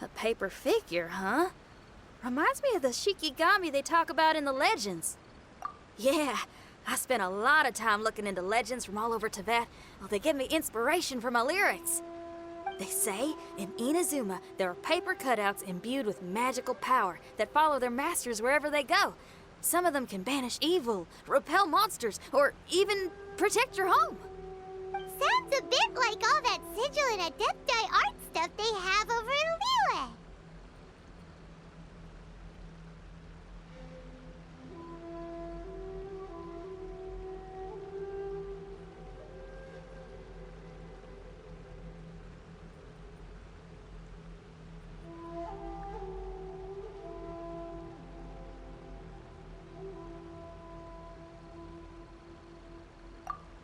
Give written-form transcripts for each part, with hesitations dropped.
A paper figure, huh? Reminds me of the Shikigami they talk about in the legends. Yeah, I spent a lot of time looking into legends from all over Tibet. Well, they give me inspiration for my lyrics. They say in Inazuma there are paper cutouts imbued with magical power that follow their masters wherever they go. Some of them can banish evil, repel monsters, or even protect your home. Sounds a bit like all that sigil and adepti art stuff they have over in Liyue.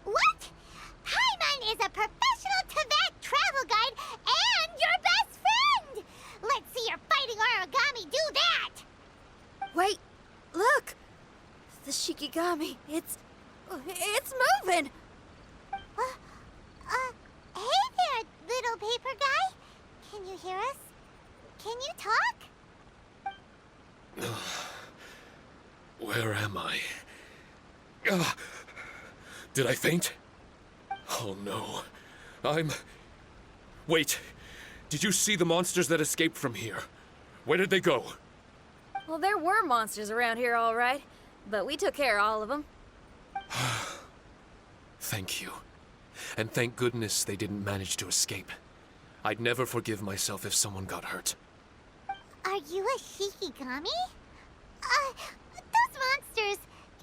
What? Paimon is a professional Tibet travel guide and your best friend! Let's see your fighting origami do that! Wait, look! The Shikigami, it's moving! Hey there, little paper guy. Can you hear us? Can you talk? Where am I? Did I faint? Oh no. Wait. Did you see the monsters that escaped from here? Where did they go? Well, there were monsters around here, all right. But we took care of all of them. Thank you. And thank goodness they didn't manage to escape. I'd never forgive myself if someone got hurt. Are you a Shikigami? Those monsters,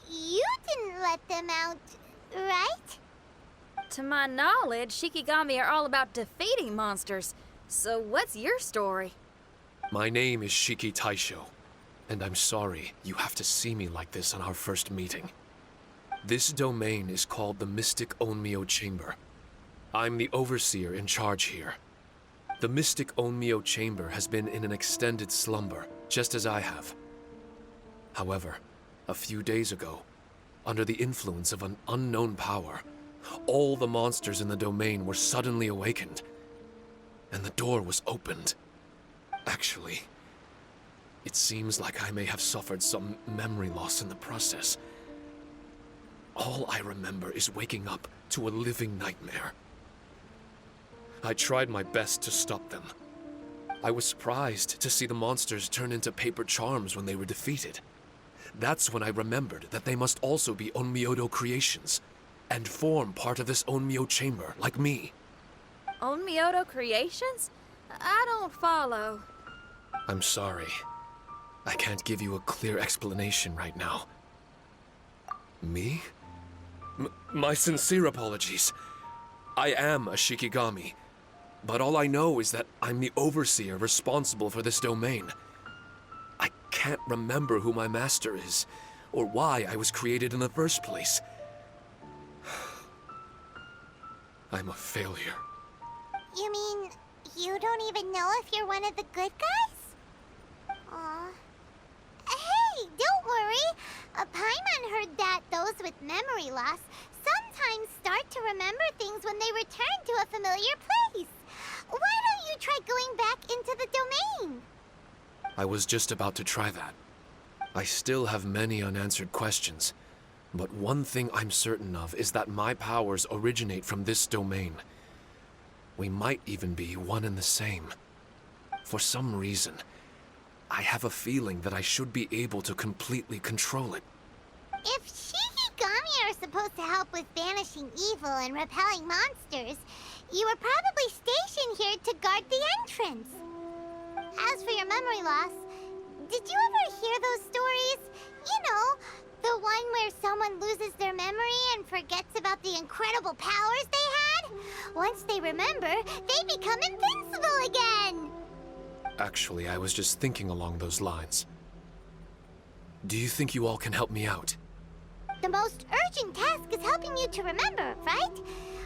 you didn't let them out, right? To my knowledge, Shikigami are all about defeating monsters. So what's your story? My name is Shiki Taisho, and I'm sorry you have to see me like this on our first meeting. This domain is called the Mystic Onmyo Chamber. I'm the overseer in charge here. The Mystic Onmyo Chamber has been in an extended slumber, just as I have. However, a few days ago, under the influence of an unknown power, all the monsters in the domain were suddenly awakened, and the door was opened. Actually, it seems like I may have suffered some memory loss in the process. All I remember is waking up to a living nightmare. I tried my best to stop them. I was surprised to see the monsters turn into paper charms when they were defeated. That's when I remembered that they must also be Onmyodo creations, and form part of this Onmyo chamber, like me. Onmyodo creations? I don't follow. I'm sorry. I can't give you a clear explanation right now. Me? My sincere apologies. I am a Shikigami, but all I know is that I'm the overseer responsible for this domain. I can't remember who my master is, or why I was created in the first place. I'm a failure. You mean you don't even know if you're one of the good guys? Aw. Hey, don't worry. Paimon heard that those with memory loss sometimes start to remember things when they return to a familiar place. Why don't you try going back into the domain? I was just about to try that. I still have many unanswered questions, but one thing I'm certain of is that my powers originate from this domain. We might even be one and the same. For some reason, I have a feeling that I should be able to completely control it. If Shikigami are supposed to help with banishing evil and repelling monsters, you were probably stationed here to guard the entrance. As for your memory loss, did you ever hear those stories? You know, the one where someone loses their memory and forgets about the incredible powers they had? Once they remember, they become invincible again! Actually, I was just thinking along those lines. Do you think you all can help me out? The most urgent task is helping you to remember, right?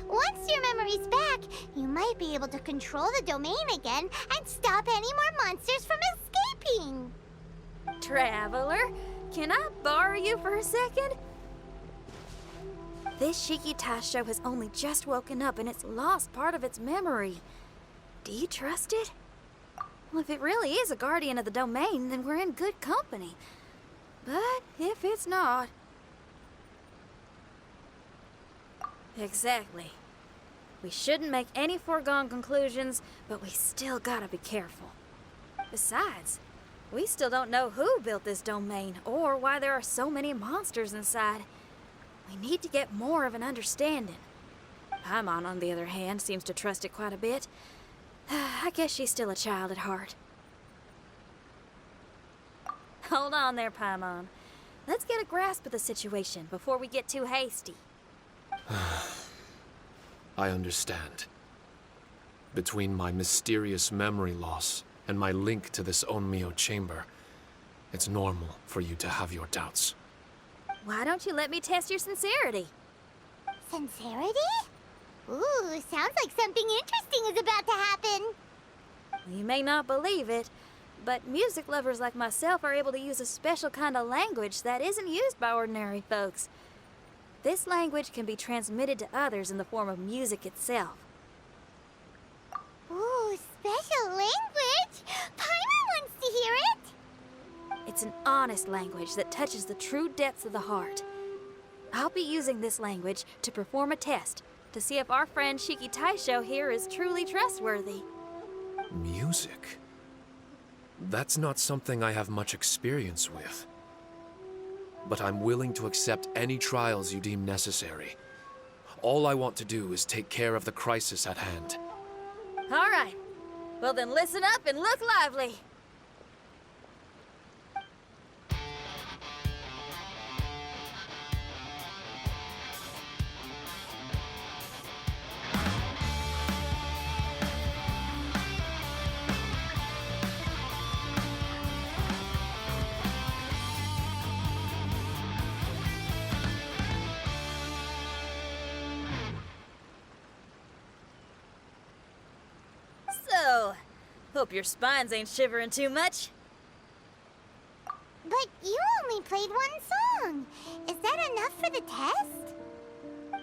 Once your memory's back, you might be able to control the domain again and stop any more monsters from escaping. Traveler, can I borrow you for a second? This Shiki Taisho has only just woken up and it's lost part of its memory. Do you trust it? Well, if it really is a guardian of the domain, then we're in good company. But if it's not... Exactly. We shouldn't make any foregone conclusions, but we still gotta be careful. Besides, we still don't know who built this domain or why there are so many monsters inside. We need to get more of an understanding. Paimon, on the other hand, seems to trust it quite a bit. I guess she's still a child at heart. Hold on there, Paimon. Let's get a grasp of the situation before we get too hasty. I understand. Between my mysterious memory loss and my link to this Onmyo chamber, it's normal for you to have your doubts. Why don't you let me test your sincerity? Sincerity? Ooh, sounds like something interesting is about to happen. You may not believe it, but music lovers like myself are able to use a special kind of language that isn't used by ordinary folks. This language can be transmitted to others in the form of music itself. Ooh, special language? Paimon wants to hear it. It's an honest language that touches the true depths of the heart. I'll be using this language to perform a test to see if our friend Shiki Taisho here is truly trustworthy. Music? That's not something I have much experience with. But I'm willing to accept any trials you deem necessary. All I want to do is take care of the crisis at hand. All right. Well then listen up and look lively. So, hope your spines ain't shivering too much. But you only played one song. Is that enough for the test?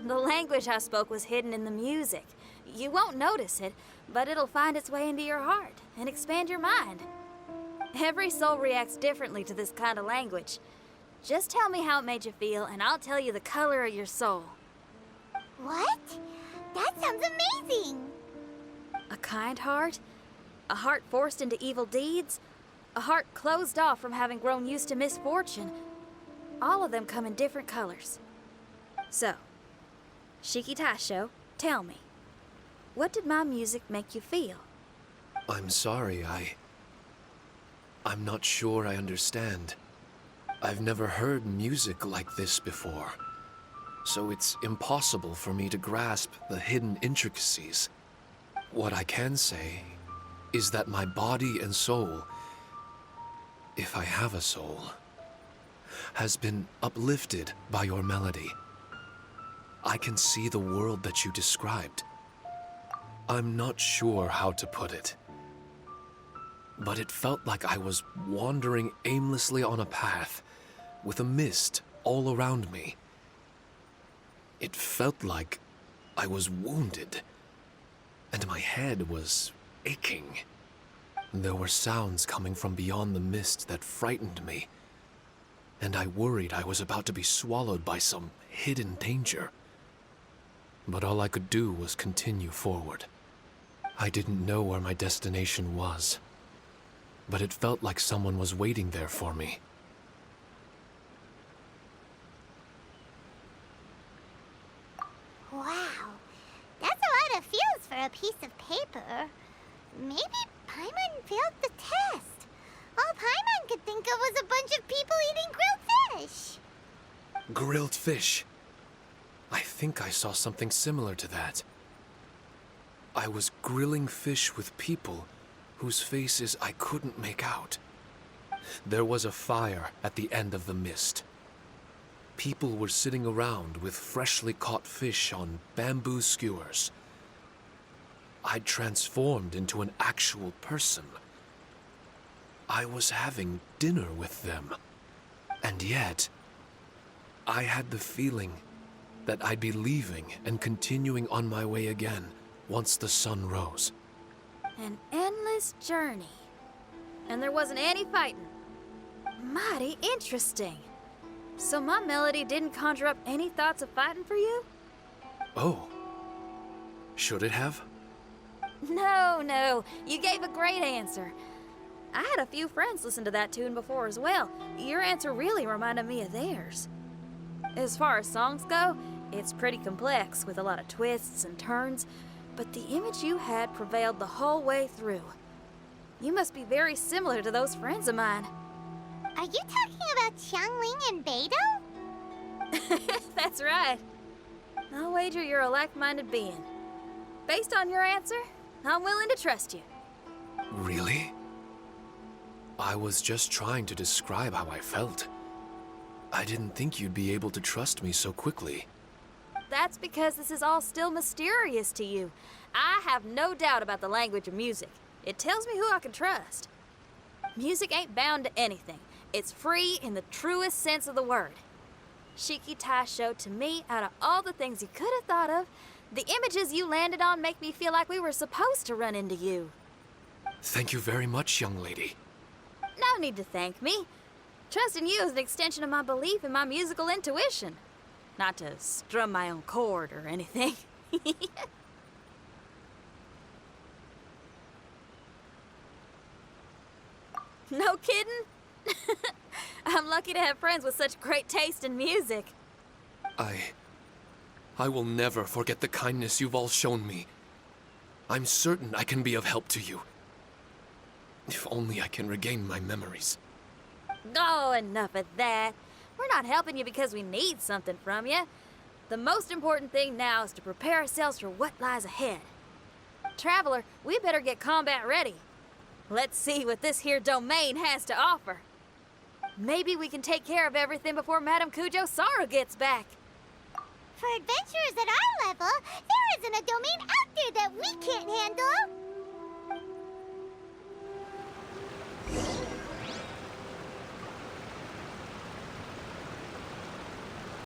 The language I spoke was hidden in the music. You won't notice it, but it'll find its way into your heart and expand your mind. Every soul reacts differently to this kind of language. Just tell me how it made you feel, and I'll tell you the color of your soul. What? That sounds amazing. A kind heart? A heart forced into evil deeds? A heart closed off from having grown used to misfortune? All of them come in different colors. So, Shiki Taisho, tell me, what did my music make you feel? I'm sorry, I'm not sure I understand. I've never heard music like this before, so it's impossible for me to grasp the hidden intricacies. What I can say is that my body and soul, if I have a soul, has been uplifted by your melody. I can see the world that you described. I'm not sure how to put it, but it felt like I was wandering aimlessly on a path with a mist all around me. It felt like I was wounded, and my head was aching. There were sounds coming from beyond the mist that frightened me, and I worried I was about to be swallowed by some hidden danger. But all I could do was continue forward. I didn't know where my destination was, but it felt like someone was waiting there for me. Wow, that's a lot of feels for a piece of paper. Maybe Paimon failed the test. All Paimon could think of was a bunch of people eating grilled fish. Grilled fish. I think I saw something similar to that. I was grilling fish with people whose faces I couldn't make out. There was a fire at the end of the mist. People were sitting around with freshly caught fish on bamboo skewers. I'd transformed into an actual person. I was having dinner with them. And yet, I had the feeling that I'd be leaving and continuing on my way again once the sun rose. An endless journey. and there wasn't any fighting. Mighty interesting. So my melody didn't conjure up any thoughts of fighting for you? Oh. Should it have? No, you gave a great answer. I had a few friends listen to that tune before as well. Your answer really reminded me of theirs. As far as songs go, it's pretty complex with a lot of twists and turns, but the image you had prevailed the whole way through. You must be very similar to those friends of mine. Are you talking about Xiangling and Beidou? That's right. I'll wager you're a like-minded being. Based on your answer, I'm willing to trust you. Really? I was just trying to describe how I felt. I didn't think you'd be able to trust me so quickly. That's because this is all still mysterious to you. I have no doubt about the language of music. It tells me who I can trust. Music ain't bound to anything. It's free in the truest sense of the word. Shiki Taisho, to me, out of all the things you could have thought of, the images you landed on make me feel like we were supposed to run into you. Thank you very much, young lady. No need to thank me. Trusting you is an extension of my belief in my musical intuition. Not to strum my own chord or anything. No kidding? I'm lucky to have friends with such great taste in music. I will never forget the kindness you've all shown me. I'm certain I can be of help to you. If only I can regain my memories. Oh, enough of that. We're not helping you because we need something from you. The most important thing now is to prepare ourselves for what lies ahead. Traveler, we better get combat ready. Let's see what this here domain has to offer. Maybe we can take care of everything before Madame Kujo Sara gets back. For adventurers at our level, there isn't a domain out there that we can't handle.